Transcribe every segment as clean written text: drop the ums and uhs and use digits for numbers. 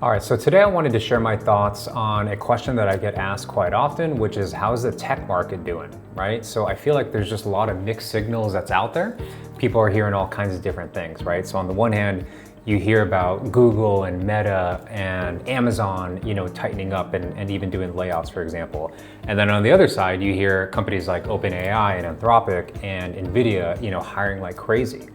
All right, so today I wanted to share my thoughts on a question that I get asked quite often, which is how's the tech market doing, right? So I feel like there's just a lot of mixed signals that's out there. People are hearing all kinds of different things, right? So on the one hand, you hear about Google and Meta and Amazon, tightening up and even doing layoffs, for example. And then on the other side, you hear companies like OpenAI and Anthropic and NVIDIA, hiring like crazy,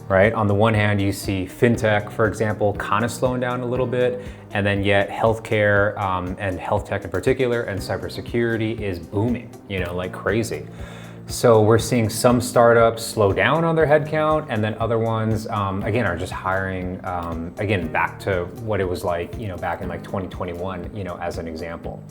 right? On the one hand, you see fintech, for example, kind of slowing down a little bit, and then yet healthcare and health tech in particular and cybersecurity is booming, like crazy. So we're seeing some startups slow down on their headcount, and then other ones, again, are just hiring, again, back to what it was like, back in like 2021, as an example.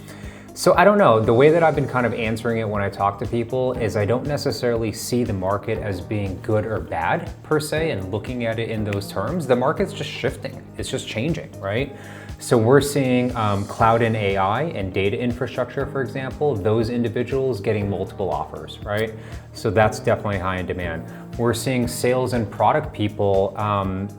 So I don't know, the way that I've been kind of answering it when I talk to people is I don't necessarily see the market as being good or bad per se and looking at it in those terms. The market's just shifting, it's just changing, right? So we're seeing cloud and AI and data infrastructure, for example, those individuals getting multiple offers, right? So that's definitely high in demand. We're seeing sales and product people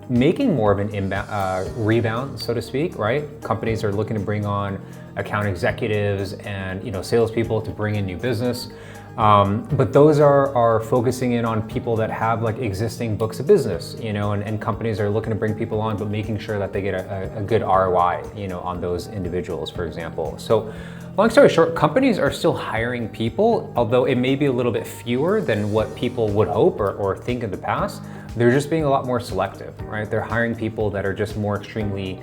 making more of an rebound, so to speak, right? Companies are looking to bring on account executives and salespeople to bring in new business. But those are focusing in on people that have like existing books of business, and companies are looking to bring people on, but making sure that they get a good ROI, on those individuals, for example. So long story short, companies are still hiring people, although it may be a little bit fewer than what people would hope or think in the past. They're just being a lot more selective, right? They're hiring people that are just more extremely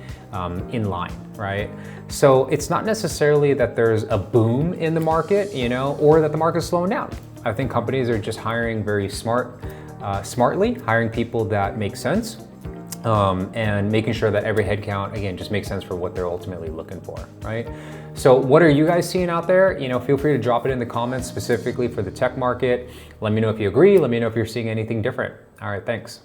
in line, right? So it's not necessarily that there's a boom in the market, or that the market's slowing down. I think companies are just hiring very smartly, hiring people that make sense, and making sure that every headcount, again, just makes sense for what they're ultimately looking for, right? So what are you guys seeing out there? Feel free to drop it in the comments specifically for the tech market. Let me know if you agree. Let me know if you're seeing anything different. All right, thanks.